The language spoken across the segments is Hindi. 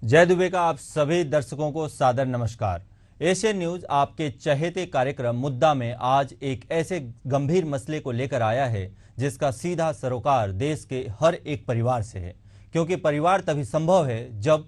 जय दुबे का आप सभी दर्शकों को सादर नमस्कार। एशियन न्यूज आपके चहेते कार्यक्रम मुद्दा में आज एक ऐसे गंभीर मसले को लेकर आया है जिसका सीधा सरोकार देश के हर एक परिवार से है, क्योंकि परिवार तभी संभव है जब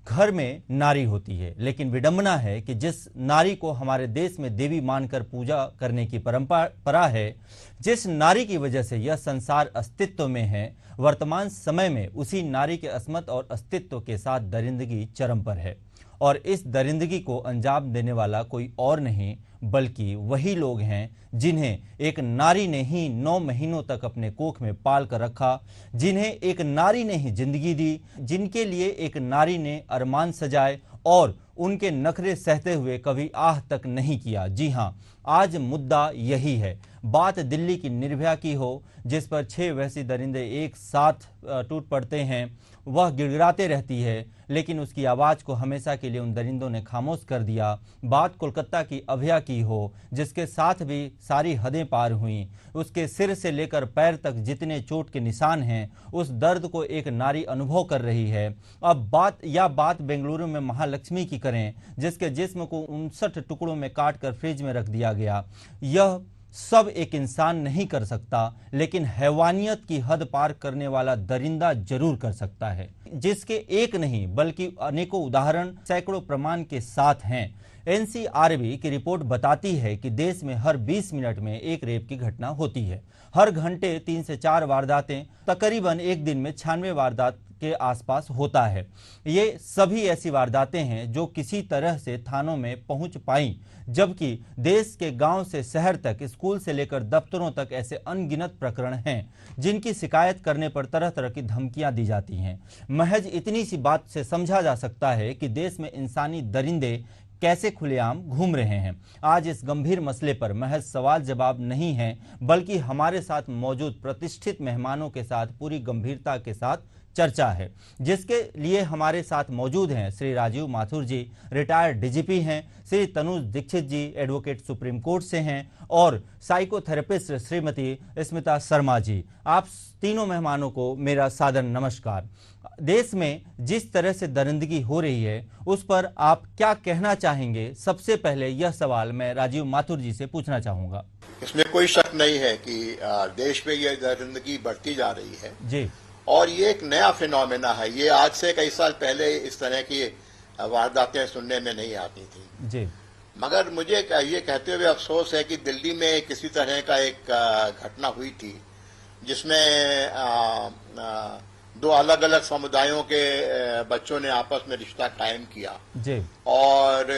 घर में नारी होती है। लेकिन विडंबना है कि जिस नारी को हमारे देश में देवी मानकर पूजा करने की परंपरा है, जिस नारी की वजह से यह संसार अस्तित्व में है, वर्तमान समय में उसी नारी के अस्मत और अस्तित्व के साथ दरिंदगी चरम पर है। और इस दरिंदगी को अंजाम देने वाला कोई और नहीं बल्कि वही लोग हैं जिन्हें एक नारी ने ही 9 महीनों तक अपने कोख में पाल कर रखा, जिन्हें एक नारी ने ही जिंदगी दी, जिनके लिए एक नारी ने अरमान सजाए और उनके नखरे सहते हुए कभी आह तक नहीं किया। जी हां, आज मुद्दा यही है। बात दिल्ली की निर्भया की हो, जिस पर 6 वैसी दरिंदे एक साथ टूट पड़ते हैं। वह गिड़गिड़ाते रहती है, लेकिन उसकी आवाज़ को हमेशा के लिए उन दरिंदों ने खामोश कर दिया। बात कोलकाता की अभया की हो, जिसके साथ भी सारी हदें पार हुईं। उसके सिर से लेकर पैर तक जितने चोट के निशान हैं, उस दर्द को एक नारी अनुभव कर रही है। अब बात बेंगलुरु में महालक्ष्मी की करें, जिसके जिस्म को 59 टुकड़ों में काट कर फ्रिज में रख दिया गया। यह सब एक इंसान नहीं कर सकता, लेकिन हैवानियत की हद पार करने वाला दरिंदा जरूर कर सकता है, जिसके एक नहीं बल्कि अनेकों उदाहरण सैकड़ों प्रमाण के साथ हैं। एनसीआरबी की रिपोर्ट बताती है कि देश में हर 20 मिनट में एक रेप की घटना होती है। हर घंटे 3 से 4 वारदातें, तकरीबन एक दिन में 96 वारदात के आसपास होता है। ये सभी ऐसी वारदातें हैं जो किसी तरह से थानों में पहुंच पाई, जबकि देश के गांव से शहर तक, स्कूल से लेकर दफ्तरों तक ऐसे अनगिनत प्रकरण हैं जिनकी शिकायत करने पर तरह तरह की धमकियां दी जाती हैं। महज इतनी सी बात से समझा जा सकता है कि देश में इंसानी दरिंदे कैसे खुलेआम घूम रहे हैं। आज इस गंभीर मसले पर महज सवाल जवाब नहीं है, बल्कि हमारे साथ मौजूद प्रतिष्ठित मेहमानों के साथ पूरी गंभीरता के साथ चर्चा है, जिसके लिए हमारे साथ मौजूद हैं श्री राजीव माथुर जी, रिटायर्ड डीजीपी हैं, श्री तनुज दीक्षित जी, एडवोकेट सुप्रीम कोर्ट से हैं, और साइकोथेरेपिस्ट श्रीमती स्मिता शर्मा जी। आप तीनों मेहमानों को मेरा सादर नमस्कार। देश में जिस तरह से दरिंदगी हो रही है, उस पर आप क्या कहना चाहेंगे? सबसे पहले यह सवाल मैं राजीव माथुर जी से पूछना चाहूंगा। इसमें कोई शक नहीं है कि देश में यह दरिंदगी बढ़ती जा रही है जी, और ये एक नया फिनोमेना है। ये आज से कई साल पहले इस तरह की वारदातें सुनने में नहीं आती थी जी। मगर मुझे ये कहते हुए अफसोस है कि दिल्ली में किसी तरह का एक घटना हुई थी जिसमें 2 अलग अलग समुदायों के बच्चों ने आपस में रिश्ता कायम किया जी। और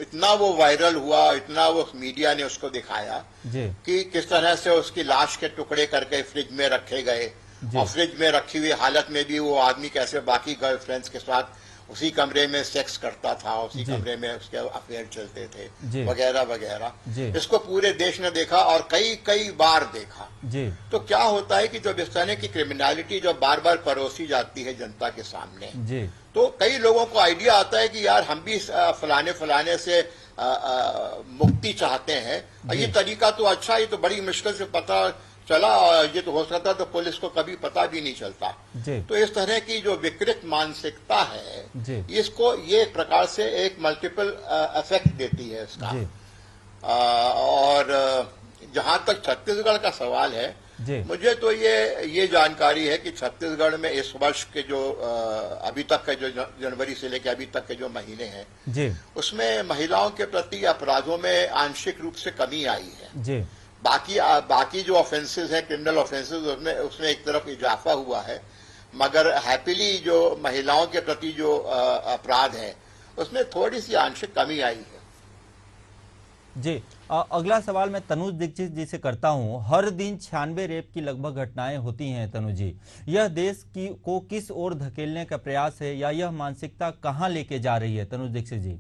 इतना वो वायरल हुआ, इतना वो मीडिया ने उसको दिखाया जी। कि किस तरह से उसकी लाश के टुकड़े करके फ्रिज में रखे गए और फ्रिज में रखी हुई हालत में भी वो आदमी कैसे बाकी गर्लफ्रेंड्स के साथ उसी कमरे में सेक्स करता था, उसी कमरे में उसके अफेयर चलते थे, वगैरह वगैरह। इसको पूरे देश ने देखा और कई बार देखा जी। तो क्या होता है कि जब इस तरह की क्रिमिनलिटी जब बार बार परोसी जाती है जनता के सामने जी, तो कई लोगों को आइडिया आता है कि यार हम भी फलाने से मुक्ति चाहते हैं। ये तरीका तो अच्छा, ये तो बड़ी मुश्किल से पता चला, ये तो हो सकता तो पुलिस को कभी पता भी नहीं चलता। तो इस तरह की जो विकृत मानसिकता है, इसको ये एक प्रकार से एक मल्टीपल इफेक्ट देती है इसका। और जहां तक छत्तीसगढ़ का सवाल है, मुझे तो ये जानकारी है कि छत्तीसगढ़ में इस वर्ष के जो अभी तक के जो जनवरी से लेकर अभी तक के जो महीने हैं, उसमें महिलाओं के प्रति अपराधों में आंशिक रूप से कमी आई है। बाकी जो ऑफेंसेस हैं, क्रिमिनल ऑफेंसेस, उसमें एक तरफ इजाफा हुआ है, मगर हैप्पीली जो महिलाओं के प्रति जो अपराध है उसमें थोड़ी सी आंशिक कमी आई है जी। अगला सवाल मैं तनुज दीक्षित जी से करता हूं। हर दिन 96 रेप की लगभग घटनाएं होती हैं। तनुज जी, यह देश को किस ओर धकेलने का प्रयास है, या यह मानसिकता कहां लेके जा रही है? तनुज दीक्षित जी।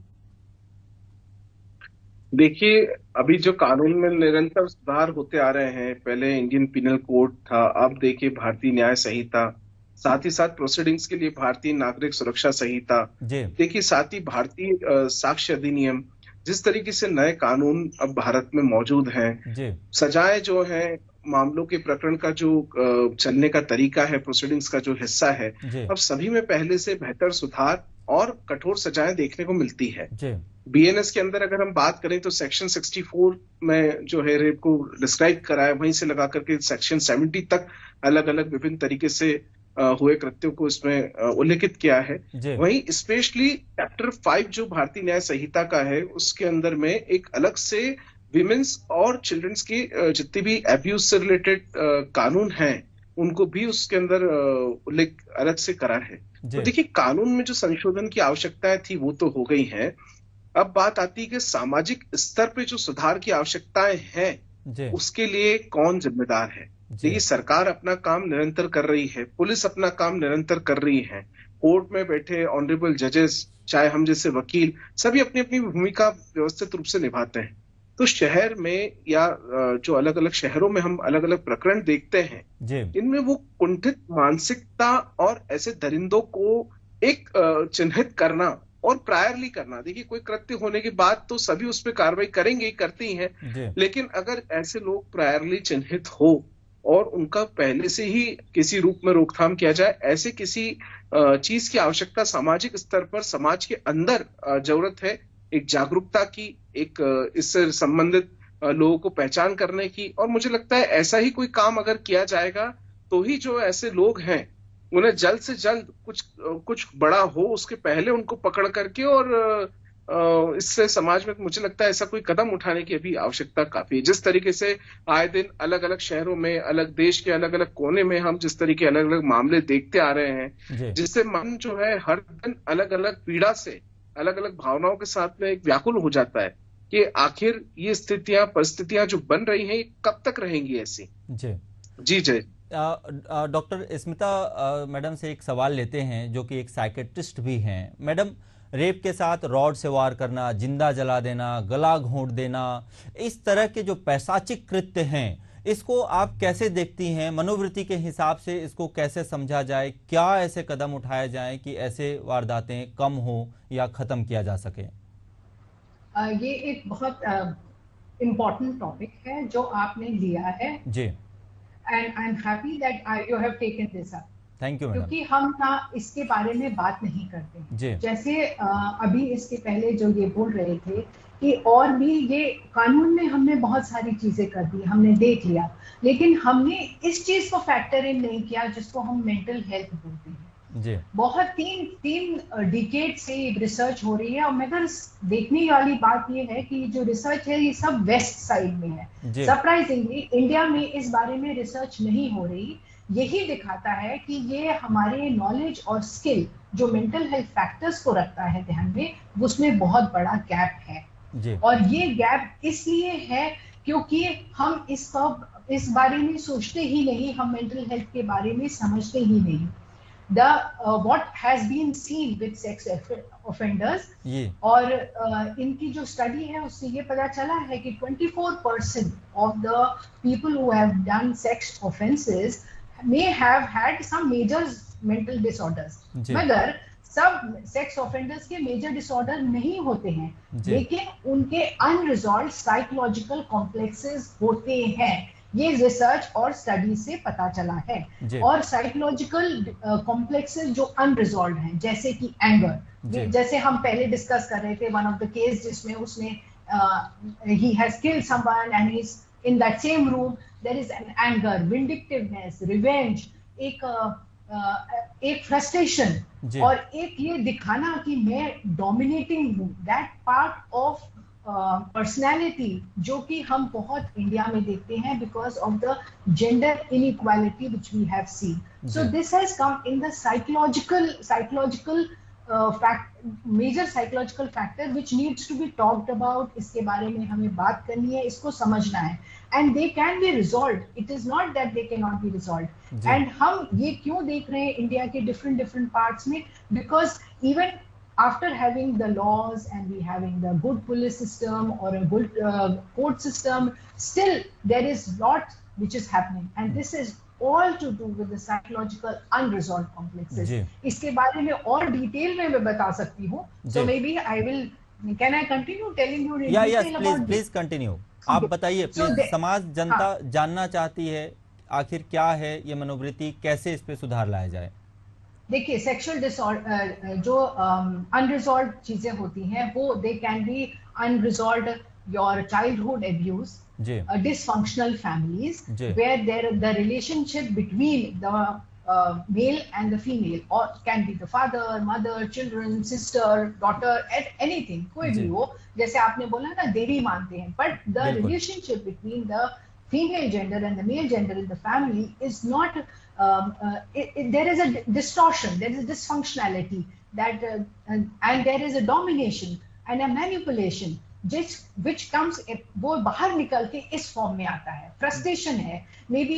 देखिए, अभी जो कानून में निरंतर सुधार होते आ रहे हैं, पहले इंडियन पिनल कोड था, अब देखिए भारतीय न्याय संहिता, साथ ही साथ प्रोसीडिंग्स के लिए भारतीय नागरिक सुरक्षा संहिता, देखिए साथ ही भारतीय साक्ष्य अधिनियम, जिस तरीके से नए कानून अब भारत में मौजूद हैं, सजाएं जो हैं मामलों के प्रकरण का जो चलने का तरीका है, प्रोसीडिंग्स का जो हिस्सा है, जी अब सभी में पहले से बेहतर सुधार और कठोर सजाएं देखने को मिलती है। जी बीएनएस के अंदर अगर हम बात करें तो सेक्शन 64 में जो है रेप को डिस्क्राइब करा है, वहीं से लगा करके सेक्शन 70 तक अलग अलग विभिन्न तरीके से हुए कृत्यों को इसमें उल्लेखित किया है। जी वहीं स्पेशली चैप्टर 5 जो भारतीय न्याय संहिता का है, उसके अंदर में एक अलग से विमेन्स और चिल्ड्रंस की जितनी भी एब्यूज से रिलेटेड कानून हैं, उनको भी उसके अंदर उल्लेख अलग से करा है। तो देखिए, कानून में जो संशोधन की आवश्यकताएं थी वो तो हो गई हैं। अब बात आती है कि सामाजिक स्तर पे जो सुधार की आवश्यकताएं हैं, जी उसके लिए कौन जिम्मेदार है। देखिए, सरकार अपना काम निरंतर कर रही है, पुलिस अपना काम निरंतर कर रही है, कोर्ट में बैठे ऑनरेबल जजेस, चाहे हम जैसे वकील, सभी अपनी अपनी भूमिका व्यवस्थित रूप से निभाते हैं। तो शहर में या जो अलग अलग शहरों में हम अलग अलग प्रकरण देखते हैं, जी इनमें वो कुंठित मानसिकता और ऐसे दरिंदों को एक चिन्हित करना और प्रायरली करना। देखिए, कोई कृत्य होने के बाद तो सभी उस पर कार्रवाई करेंगे, करती हैं, जी लेकिन अगर ऐसे लोग प्रायरली चिन्हित हो और उनका पहले से ही किसी रूप में रोकथाम किया जाए, ऐसे किसी चीज की आवश्यकता सामाजिक स्तर पर समाज के अंदर जरूरत है, एक जागरूकता की, एक इससे संबंधित लोगों को पहचान करने की। और मुझे लगता है ऐसा ही कोई काम अगर किया जाएगा तो ही जो ऐसे लोग हैं उन्हें जल्द से जल्द कुछ बड़ा हो उसके पहले उनको पकड़ करके और इससे समाज में मुझे लगता है ऐसा कोई कदम उठाने की अभी आवश्यकता काफी है। जिस तरीके से आए दिन अलग अलग शहरों में, अलग देश के अलग अलग कोने में हम जिस तरीके अलग अलग मामले देखते आ रहे हैं, जिससे मन जो है हर दिन अलग अलग पीड़ा से, अलग अलग भावनाओं के साथ में एक व्याकुल हो जाता है कि आखिर ये स्थितियां, परिस्थितियां जो बन रही हैं, कब तक रहेंगी ऐसी। जी जय। डॉक्टर स्मिता मैडम से एक सवाल लेते हैं, जो कि एक साइकेट्रिस्ट भी हैं। मैडम, रेप के साथ रॉड से वार करना, जिंदा जला देना, गला घोंट देना, इस तरह के जो पैशाचिक कृत्य हैं, इसको आप कैसे देखती हैं? मनोवृत्ति के हिसाब से इसको कैसे समझा जाए? क्या ऐसे कदम उठाए जाएं कि ऐसे वारदातें कम हो या खत्म किया जा सके? ये एक बहुत इम्पोर्टेंट टॉपिक है जो आपने लिया है जी, and I am happy that you have taken this up. Thank you madam. क्योंकि हम ना इसके बारे में बात नहीं करते जी। जैसे अभी इसके पहले जो ये बोल रहे थे कि और भी ये कानून में हमने बहुत सारी चीजें कर दी, हमने देख लिया, लेकिन हमने इस चीज को फैक्टर इन नहीं किया जिसको हम मेंटल हेल्थ बोलते हैं। जी। बहुत तीन डिकेड से रिसर्च हो रही है, और मगर देखने वाली बात ये है कि जो रिसर्च है ये सब वेस्ट साइड में है। सरप्राइजिंगली इंडिया में इस बारे में रिसर्च नहीं हो रही। यही दिखाता है कि ये हमारे नॉलेज और स्किल जो मेंटल हेल्थ फैक्टर्स को रखता है ध्यान में, उसमें बहुत बड़ा गैप है। और ये गैप इसलिए है क्योंकि हम इस बारे में सोचते ही नहीं, हम मेंटल हेल्थ के बारे में समझते ही नहीं। what has been seen with sex offenders, और इनकी जो स्टडी है उससे ये पता चला है कि 24% of the people who have done sex offenses may have had some major mental disorders. मगर सब सेक्स ऑफेंडर्स के मेजर डिसऑर्डर नहीं होते हैं, लेकिन उनके अनरिजॉल्व्ड साइकोलॉजिकल कॉम्प्लेक्सेस होते हैं। ये रिसर्च और स्टडी से पता चला है। और साइकोलॉजिकल कॉम्प्लेक्सेस जो अनरिजॉल्व्ड हैं, जैसे कि एंगर, जैसे हम पहले डिस्कस कर रहे थे वन ऑफ द केस जिसमें उसने he has killed someone and he is in that same room, there is an anger, vindictiveness, revenge, एक फ्रस्ट्रेशन, और एक ये दिखाना कि मैं डोमिनेटिंग हूँ, दैट पार्ट ऑफ पर्सनैलिटी जो कि हम बहुत इंडिया में देखते हैं because of the gender inequality which we have seen. So this has come in the psychological major psychological factor which needs to be talked about. इसके बारे में हमें बात करनी है, इसको समझना है, and they can be resolve. It is not that they can not be resolve. And हम ये क्यों देख रहे हैं इंडिया के डिफरेंट पार्ट्स में? Because even after having the laws and we having the good police system or a good court system, still there is lot which is happening, and this is all to do with the psychological unresolved complexes. इसके बारे में और डिटेल में मैं बता सकती हूँ, so maybe I will Can I continue telling you in yes, detail about this? Please continue. आप बताइए प्लीज। समाज जनता जानना चाहती है आखिर क्या है ये मनोवृत्ति, कैसे इस पे सुधार लाया जाए। देखिए, सेक्सुअल डिसऑर्डर जो अनरिजॉल्व चीजें होती हैं वो they can be unresolved your childhood abuse, dysfunctional families where the relationship between the male and the female, or can be the father, mother, children, sister, daughter, anything, कोई भी हो, जैसे आपने बोला ना देवी मानते हैं, but the relationship between the female gender and the male gender in the family is not there is a distortion, there is a dysfunctionality that and there is a domination and a manipulation which comes, वो बाहर निकल के इस फॉर्म में आता है। फ्रस्ट्रेशन है, may be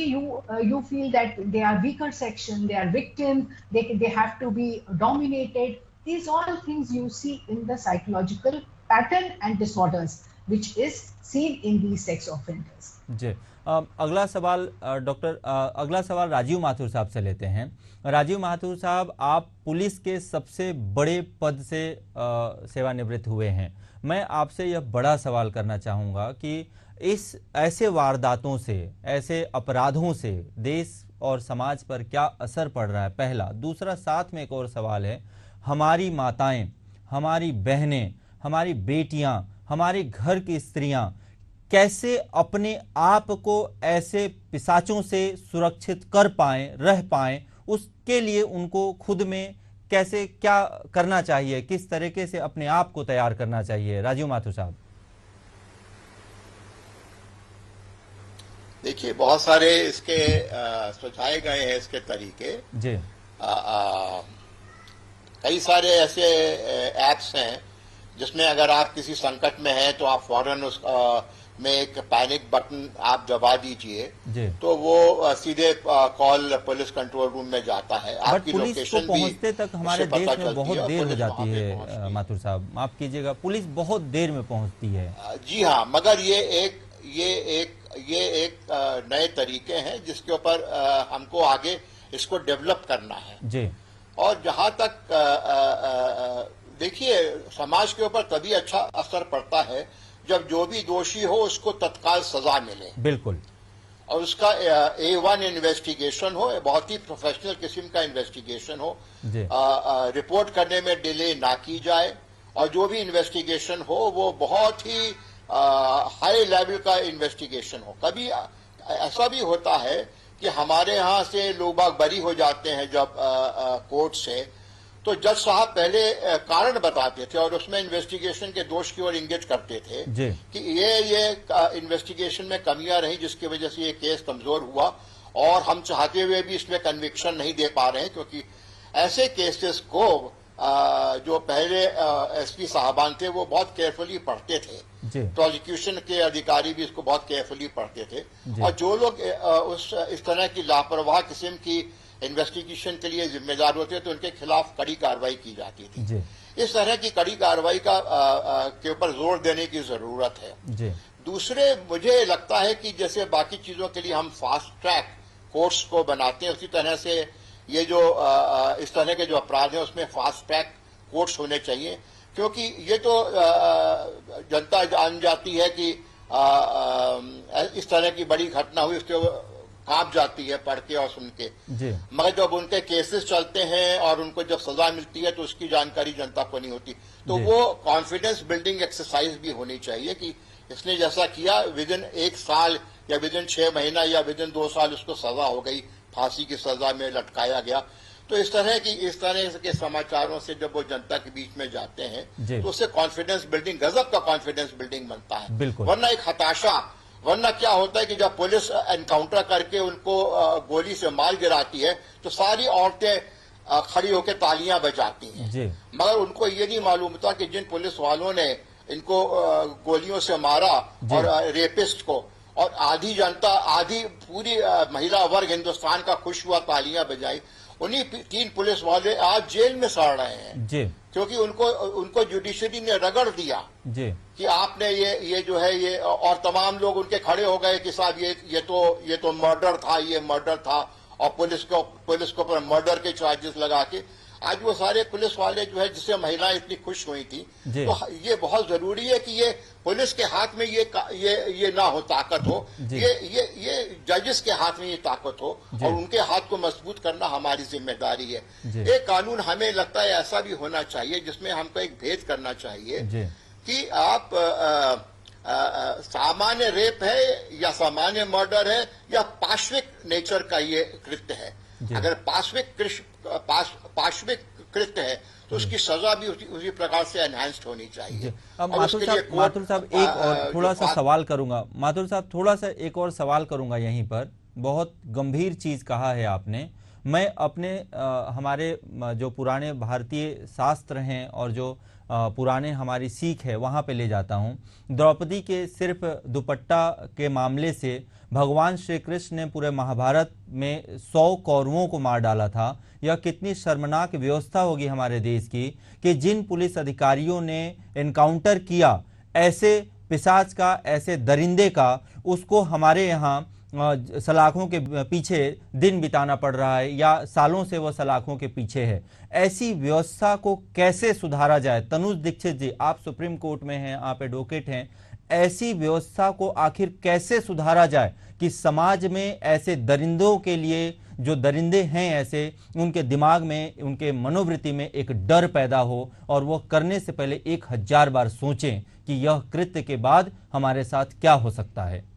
you feel that they are weaker section, they are victim, they have to be dominated. These all things you see in the psychological pattern and disorders which is seen in these sex offenders. जी, अगला सवाल डॉक्टर, अगला सवाल राजीव माथुर साहब से लेते हैं। राजीव माथुर साहब, आप पुलिस के सबसे बड़े पद से सेवानिवृत्त हुए हैं। मैं आपसे यह बड़ा सवाल करना चाहूँगा कि इस ऐसे वारदातों से, ऐसे अपराधों से देश और समाज पर क्या असर पड़ रहा है, पहला। दूसरा, साथ में एक और सवाल है, हमारी माताएं, हमारी बहनें, हमारी बेटियां, हमारे घर की स्त्रियां कैसे अपने आप को ऐसे पिशाचों से सुरक्षित कर पाएं, रह पाएं, उसके लिए उनको खुद में कैसे क्या करना चाहिए, किस तरीके से अपने आप को तैयार करना चाहिए। राजीव माथुर साहब। देखिए, बहुत सारे इसके सुझाए गए हैं इसके तरीके जी। कई सारे ऐसे ऐप्स हैं जिसमें अगर आप किसी संकट में हैं तो आप फौरन उस में एक पैनिक बटन आप दबा दीजिए तो वो सीधे कॉल पुलिस कंट्रोल रूम में जाता है। आपकी लोकेशन पहुंचते तक हमारे देश में बहुत देर हो जाती है। माथुर साहब माफ कीजिएगा, पुलिस बहुत देर में पहुंचती है। जी हाँ, मगर ये एक नए तरीके हैं जिसके ऊपर हमको आगे इसको डेवलप करना है जी। और जहां तक देखिए, समाज के ऊपर तभी अच्छा असर पड़ता है जब जो भी दोषी हो उसको तत्काल सजा मिले। बिल्कुल। और उसका A1 इन्वेस्टिगेशन हो, बहुत ही प्रोफेशनल किस्म का इन्वेस्टिगेशन हो, रिपोर्ट करने में डिले ना की जाए और जो भी इन्वेस्टिगेशन हो वो बहुत ही हाई लेवल का इन्वेस्टिगेशन हो। कभी ऐसा भी होता है कि हमारे यहाँ से लोग बरी हो जाते हैं जब कोर्ट से, तो जज साहब पहले कारण बताते थे और उसमें इन्वेस्टिगेशन के दोष की ओर इंगित करते थे कि ये इन्वेस्टिगेशन में कमियां रही जिसकी वजह से ये केस कमजोर हुआ और हम चाहते हुए भी इसमें कन्विक्शन नहीं दे पा रहे हैं, क्योंकि ऐसे केसेस को जो पहले एसपी साहबान थे वो बहुत केयरफुली पढ़ते थे। प्रोसिक्यूशन के अधिकारी भी इसको बहुत केयरफुली पढ़ते थे और जो लोग इस तरह की लापरवाह किस्म की इन्वेस्टिगेशन के लिए जिम्मेदार होते तो उनके खिलाफ कड़ी कार्रवाई की जाती थी। इस तरह की कड़ी कार्रवाई के ऊपर जोर देने की जरूरत है। दूसरे, मुझे लगता है कि जैसे बाकी चीजों के लिए हम फास्ट ट्रैक कोर्ट्स को बनाते हैं, उसी तरह से ये जो इस तरह के जो अपराध हैं उसमें फास्ट ट्रैक कोर्ट्स होने चाहिए, क्योंकि ये तो जनता जान जाती है कि इस तरह की बड़ी घटना हुई, उसके कांप जाती है पढ़ के और सुन के, मगर जब उनके केसेस चलते हैं और उनको जब सजा मिलती है तो उसकी जानकारी जनता को नहीं होती। तो वो कॉन्फिडेंस बिल्डिंग एक्सरसाइज भी होनी चाहिए कि इसने जैसा किया, विदिन 1 साल या विदिन 6 महीना या विदिन 2 साल उसको सजा हो गई, फांसी की सजा में लटकाया गया। तो इस तरह के समाचारों से जब वो जनता के बीच में जाते हैं तो उससे कॉन्फिडेंस बिल्डिंग, गजब का कॉन्फिडेंस बिल्डिंग बनता है। वरना एक हताशा, वरना क्या होता है कि जब पुलिस एनकाउंटर करके उनको गोली से मार गिराती है तो सारी औरतें खड़ी होकर तालियां बजाती हैं, मगर उनको ये नहीं मालूम होता कि जिन पुलिस वालों ने इनको गोलियों से मारा और रेपिस्ट को, और आधी जनता, आधी पूरी महिला वर्ग हिंदुस्तान का खुश हुआ, तालियां बजाई, उन्हीं 3 पुलिस वाले आज जेल में सड़ रहे हैं क्योंकि उनको जुडिशरी ने रगड़ दिया कि आपने ये जो है ये, और तमाम लोग उनके खड़े हो गए कि साहब ये तो मर्डर था, ये मर्डर था, और पुलिस को पर मर्डर के चार्जेस लगा के आज वो सारे पुलिस वाले जो है जिससे महिलाएं इतनी खुश हुई थी, तो ये बहुत जरूरी है कि ये पुलिस के हाथ में ये ना हो, ताकत हो, ये जजेस के हाथ में ये ताकत हो, और उनके हाथ को मजबूत करना हमारी जिम्मेदारी है। एक कानून हमें लगता है ऐसा भी होना चाहिए जिसमें हमको एक भेद करना चाहिए कि आप सामान्य रेप है या सामान्य मर्डर है या पाश्विक नेचर का ये कृत्य है। अगर पाश्विक कृत्य है तो उसकी सजा भी उसी प्रकार से एनहांस्ड होनी चाहिए। अब माथुर साहब एक और थोड़ा सा सवाल करूंगा, माथुर साहब थोड़ा सा एक और सवाल करूंगा यहीं पर। बहुत गंभीर चीज कहा है आपने। मैं अपने हमारे जो पुराने भारतीय शास्त्र हैं और जो पुराने हमारी सीख है वहाँ पे ले जाता हूँ। द्रौपदी के सिर्फ दुपट्टा के मामले से भगवान श्री कृष्ण ने पूरे महाभारत में 100 कौरवों को मार डाला था। यह कितनी शर्मनाक व्यवस्था होगी हमारे देश की कि जिन पुलिस अधिकारियों ने एनकाउंटर किया ऐसे पिशाच का, ऐसे दरिंदे का, उसको हमारे यहाँ सलाखों के पीछे दिन बिताना पड़ रहा है या सालों से वह सलाखों के पीछे है। ऐसी व्यवस्था को कैसे सुधारा जाए? तनुज दीक्षित जी, आप सुप्रीम कोर्ट में हैं, आप एडवोकेट हैं, ऐसी व्यवस्था को आखिर कैसे सुधारा जाए कि समाज में ऐसे दरिंदों के लिए, जो दरिंदे हैं ऐसे, उनके दिमाग में, उनके मनोवृत्ति में एक डर पैदा हो और वो करने से पहले 1000 बार सोचें कि यह कृत्य के बाद हमारे साथ क्या हो सकता है।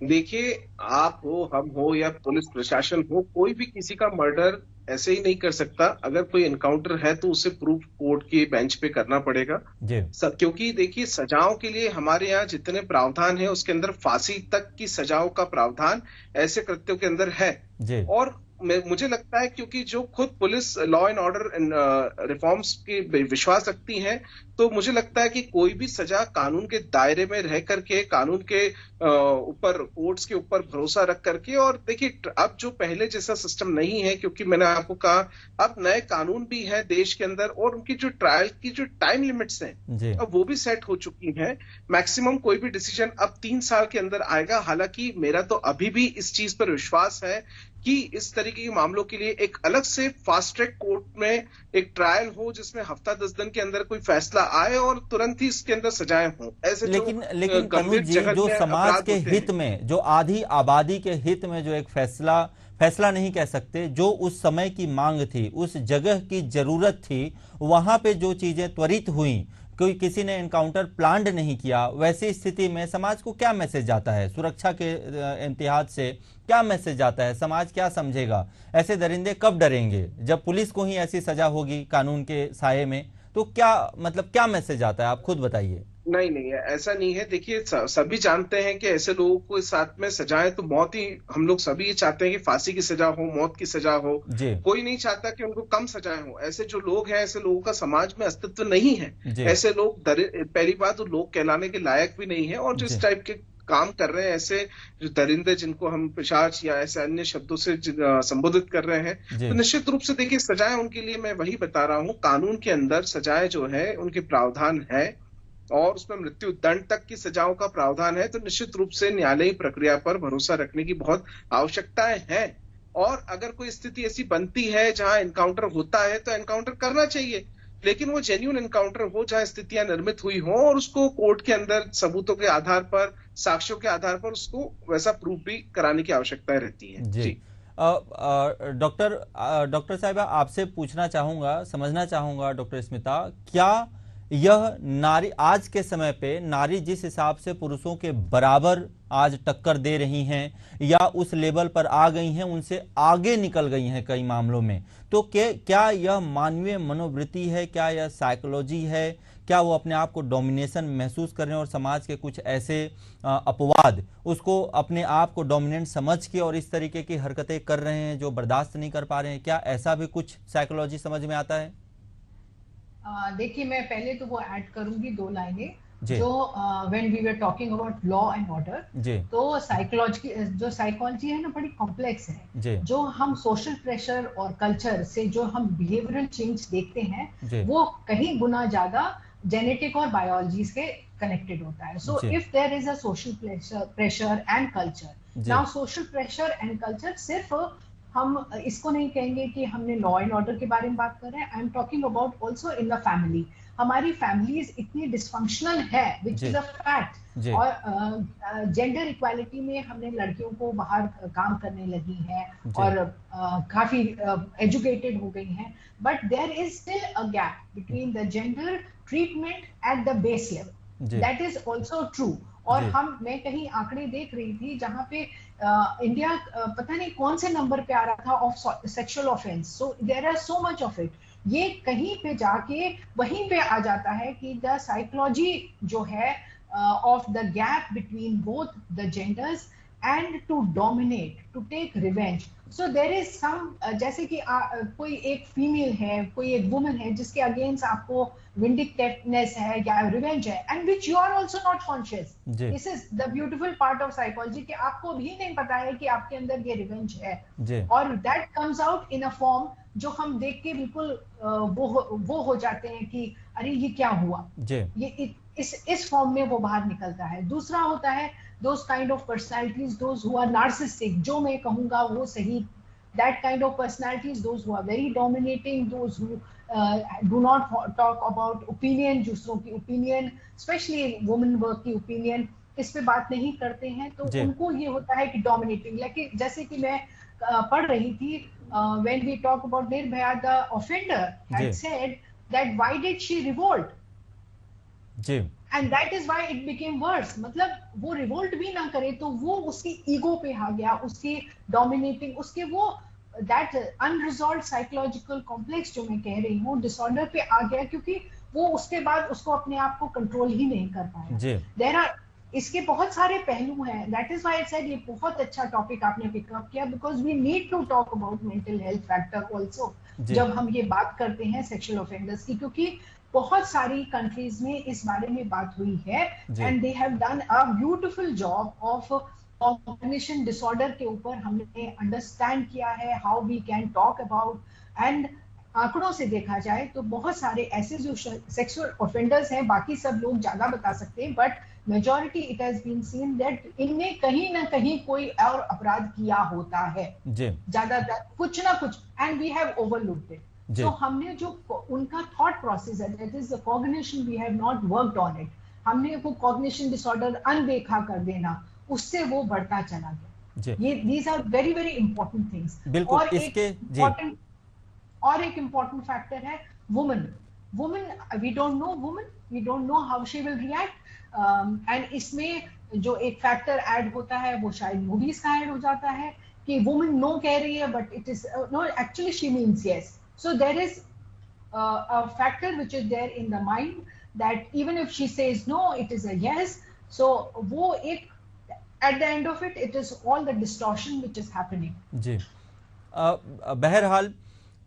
देखिए, आप हो, हम हो या पुलिस प्रशासन हो, कोई भी किसी का मर्डर ऐसे ही नहीं कर सकता। अगर कोई एनकाउंटर है तो उसे प्रूफ कोर्ट के बेंच पे करना पड़ेगा सब, क्योंकि देखिए सजाओं के लिए हमारे यहाँ जितने प्रावधान है उसके अंदर फांसी तक की सजाओं का प्रावधान ऐसे कृत्यों के अंदर है। और मुझे लगता है क्योंकि जो खुद police law and order reforms की विश्वास रखती हैं, तो मुझे लगता है कि कोई भी सजा कानून के दायरे में रह करके, कानून के ऊपर, कोर्ट्स के ऊपर भरोसा रख करके। और देखिए अब जो पहले जैसा सिस्टम नहीं है, क्योंकि मैंने आपको कहा अब नए कानून भी है देश के अंदर और उनकी जो ट्रायल की जो टाइम लिमिट्स हैं अब वो भी सेट हो चुकी हैं। मैक्सिमम कोई भी डिसीजन अब 3 साल के अंदर आएगा। हालांकि मेरा तो अभी भी इस चीज पर विश्वास है कि इस तरीके के मामलों के लिए एक अलग से फास्ट ट्रैक कोर्ट में एक ट्रायल हो जिसमें हफ्ता 10 दिन के अंदर कोई फैसला आए और तुरंत ही इसके अंदर सजाएं हों। ऐसे लेकिन तनुज जी, जो समाज के हित में, जो आधी आबादी के हित में जो एक फैसला नहीं कह सकते, जो उस समय की मांग थी, उस जगह की जरूरत थी, वहां पे जो चीजें त्वरित हुई, कोई किसी ने एनकाउंटर प्लान्ड नहीं किया, वैसी स्थिति में समाज को क्या मैसेज जाता है? सुरक्षा के इम्तिहाज से क्या मैसेज जाता है? समाज क्या समझेगा? ऐसे दरिंदे कब डरेंगे? जब पुलिस को ही ऐसी सजा होगी कानून के साये में, तो क्या मतलब क्या मैसेज आता है? आप खुद बताइए। नहीं, ऐसा नहीं है। देखिए सभी जानते हैं कि ऐसे लोगों को साथ में सजाएं तो मौत ही, हम लोग सभी ये चाहते हैं कि फांसी की सजा हो, मौत की सजा हो। कोई नहीं चाहता कि उनको कम सजाएं हो। ऐसे जो लोग हैं, ऐसे लोगों का समाज में अस्तित्व नहीं है। ऐसे लोग पहली बात तो लोग कहलाने के लायक भी नहीं है। और जिस टाइप के काम कर रहे हैं, ऐसे जो दरिंदे जिनको हम पिशाच या ऐसे अन्य शब्दों से संबोधित कर रहे हैं, तो निश्चित रूप से देखिए सजाएं उनके लिए, मैं वही बता रहा हूं, कानून के अंदर सजाएं जो है उनके प्रावधान है और उसमें मृत्यु दंड तक की सजाओं का प्रावधान है। तो निश्चित रूप से न्यायालयी प्रक्रिया पर भरोसा रखने की बहुत आवश्यकताएं हैं। और अगर कोई स्थिति ऐसी बनती है जहां एनकाउंटर होता है तो एनकाउंटर करना चाहिए, लेकिन वो जेन्युइन एनकाउंटर हो जहां स्थितियां निर्मित हुई हो और उसको कोर्ट के अंदर सबूतों के आधार पर, साक्ष्यों के आधार पर उसको वैसा प्रूफ भी कराने की आवश्यकता रहती है। जी डॉक्टर साहिबा, आपसे पूछना चाहूंगा, समझना चाहूंगा डॉक्टर स्मिता, क्या यह नारी आज के समय पे, नारी जिस हिसाब से पुरुषों के बराबर आज टक्कर दे रही हैं या उस लेवल पर आ गई हैं, उनसे आगे निकल गई हैं कई मामलों में, तो क्या यह मानवीय मनोवृत्ति है? क्या यह साइकोलॉजी है? क्या वो अपने आप को डोमिनेशन महसूस कर रहे हैं और समाज के कुछ ऐसे अपवाद उसको अपने आप को डोमिनेंट समझ के और इस तरीके की हरकतें कर रहे हैं जो बर्दाश्त नहीं कर पा रहे हैं? क्या ऐसा भी कुछ साइकोलॉजी समझ में आता है? देखिए, मैं पहले तो वो ऐड करूंगी 2 लाइनें जो when we were talking about law and order, तो साइकोलॉजी है ना, बड़ी कॉम्प्लेक्स है। जो हम सोशल प्रेशर और कल्चर से जो हम बिहेवियरल चेंज देखते हैं वो कहीं गुना ज्यादा जेनेटिक और बायोलॉजी से कनेक्टेड होता है। So if there is a social pressure and culture, now social pressure and culture सिर्फ हम इसको नहीं कहेंगे कि हमने लॉ एंड ऑर्डर के बारे में बात कर रहे हैं। I am talking about also in the family. हमारी फैमिलीज इतनी डिस्फंक्शनल है विच इज अ फैक्ट। और जेंडर इक्वालिटी में हमने लड़कियों को बाहर काम करने लगी हैं और काफी एजुकेटेड हो गई हैं, but there is still a gap between the gender treatment at the base level. That is also true. और मैं कहीं आंकड़े देख रही थी जहां पे इंडिया पता नहीं कौन से नंबर पे आ रहा था of sexual offence. So there are so much of it. ये कहीं पे जाके वहीं पे आ जाता है कि द साइकोलॉजी जो है of the gap between both the genders and to dominate, to take revenge. So there is some, जैसे कि कोई एक फीमेल है, कोई एक वुमन है जिसके अगेंस्ट आपको विंडिकेटनेस है या रिवेंज है, and which you are also not conscious. This is the beautiful part of psychology कि आपको भी नहीं पता है कि आपके अंदर ये रिवेंज है, और that comes out in a form जो हम देख के बिल्कुल वो हो जाते हैं कि अरे ये क्या हुआ। ये इस फॉर्म में वो बाहर निकलता है। दूसरा होता है those kind of personalities, those who are narcissistic, जो मैं कहूँगा वो सही, that kind of personalities, those who are very dominating, those who do not talk about opinion, दूसरों की opinion, especially women work की opinion, इस पे बात नहीं करते हैं, तो उनको ये होता है कि dominating। लेकिन जैसे कि मैं पढ़ रही थी, when we talk about Nirbhaya, the offender had said that why did she revolt? And that is why it became worse। मतलब वो रिवोल्ट भी ना करे तो वो उसकी ईगो पे आ गया, उसकी डोमिनेटिंग, उसके वो दैट अनरिजॉल्व्ड साइकोलॉजिकल कॉम्प्लेक्स जो मैं कह रही हूँ डिसऑर्डर पे आ गया, क्योंकि वो उसके बाद उसको अपने आप को कंट्रोल ही नहीं कर पाया। देयर आर इसके बहुत सारे पहलू हैं। That is why I said ये बहुत अच्छा टॉपिक आपने पिकअप किया, because we need to talk about mental health factor also जब हम ये बात करते हैं सेक्सुअल ऑफेंडर्स की, क्योंकि बहुत सारी कंट्रीज में इस बारे में बात हुई है and they have done a beautiful job of cognition disorder के ऊपर। हमने अंडरस्टैंड किया है how we can talk about, and आंकड़ों से देखा जाए तो बहुत सारे ऐसे जो सेक्सुअल ऑफेंडर्स हैं, बाकी सब लोग ज्यादा बता सकते हैं, but majority it has been seen that इनने कहीं ना कहीं कोई और अपराध किया होता है, ज्यादातर कुछ ना कुछ, and we have overlooked it. तो हमने जो उनका थॉट प्रोसेस है, that is the cognition, we have not worked on it. हमने वो कॉग्निशन डिसऑर्डर अनदेखा कर देना, उससे वो बढ़ता चला गया। ये these are very very important things. और एक इम्पॉर्टेंट फैक्टर है woman. We don't know woman, we don't know how she will react, and इसमें जो एक फैक्टर ऐड होता है वो शायद मूवीज का ऐड हो जाता है कि वुमन नो कह रही है but it is no, actually she means yes. So there is a factor which is there in the mind that even if she says no, it is a yes. So वो एक at the end of it, it is all the distortion which is happening. जी, बहरहाल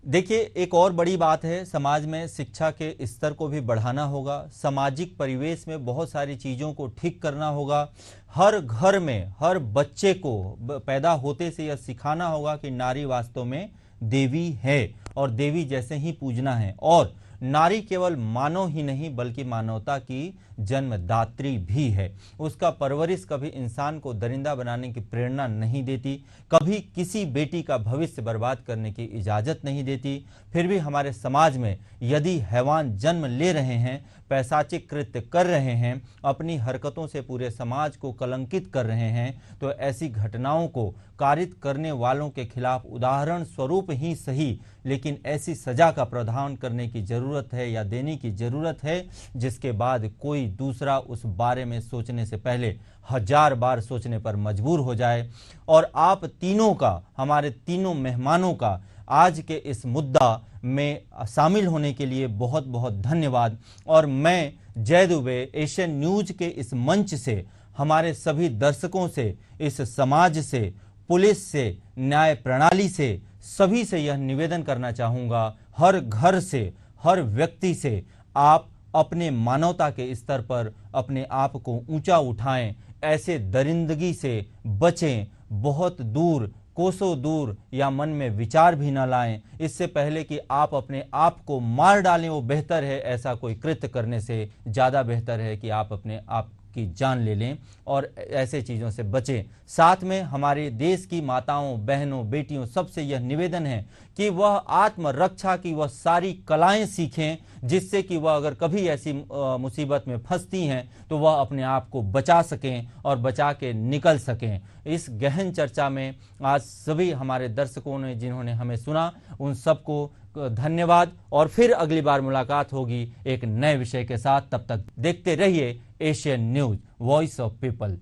देखिए एक और बड़ी बात है, समाज में शिक्षा के स्तर को भी बढ़ाना होगा, सामाजिक परिवेश में बहुत सारी चीज़ों को ठीक करना होगा, हर घर में हर बच्चे को पैदा होते से यह सिखाना होगा कि नारी वास्तव में देवी है और देवी जैसे ही पूजना है, और नारी केवल मानव ही नहीं बल्कि मानवता की जन्मदात्री भी है। उसका परवरिश कभी इंसान को दरिंदा बनाने की प्रेरणा नहीं देती, कभी किसी बेटी का भविष्य बर्बाद करने की इजाज़त नहीं देती। फिर भी हमारे समाज में यदि हैवान जन्म ले रहे हैं, पैशाचिक कृत्य कर रहे हैं, अपनी हरकतों से पूरे समाज को कलंकित कर रहे हैं, तो ऐसी घटनाओं को कारित करने वालों के खिलाफ उदाहरण स्वरूप ही सही, लेकिन ऐसी सजा का प्रावधान करने की जरूरत है या देने की जरूरत है जिसके बाद कोई दूसरा उस बारे में सोचने से पहले 1000 बार सोचने पर मजबूर हो जाए। और आप तीनों का, हमारे तीनों मेहमानों का आज के इस मुद्दा में शामिल होने के लिए बहुत बहुत धन्यवाद। और मैं जय दुबे एशियन न्यूज के इस मंच से हमारे सभी दर्शकों से, इस समाज से, पुलिस से, न्याय प्रणाली से, सभी से यह निवेदन करना चाहूँगा, हर घर से, हर व्यक्ति से आप अपने मानवता के स्तर पर अपने आप को ऊंचा उठाएं, ऐसे दरिंदगी से बचें, बहुत दूर, कोसों दूर या मन में विचार भी न लाएं। इससे पहले कि आप अपने आप को मार डालें वो बेहतर है, ऐसा कोई कृत्य करने से ज़्यादा बेहतर है कि आप अपने आप की जान ले लें और ऐसे चीज़ों से बचें। साथ में हमारे देश की माताओं, बहनों, बेटियों सबसे यह निवेदन है कि वह आत्मरक्षा की वह सारी कलाएं सीखें, जिससे कि वह अगर कभी ऐसी मुसीबत में फंसती हैं तो वह अपने आप को बचा सकें और बचा के निकल सकें। इस गहन चर्चा में आज सभी हमारे दर्शकों ने जिन्होंने हमें सुना, उन सबको धन्यवाद और फिर अगली बार मुलाकात होगी एक नए विषय के साथ। तब तक देखते रहिए Asian news, voice of people.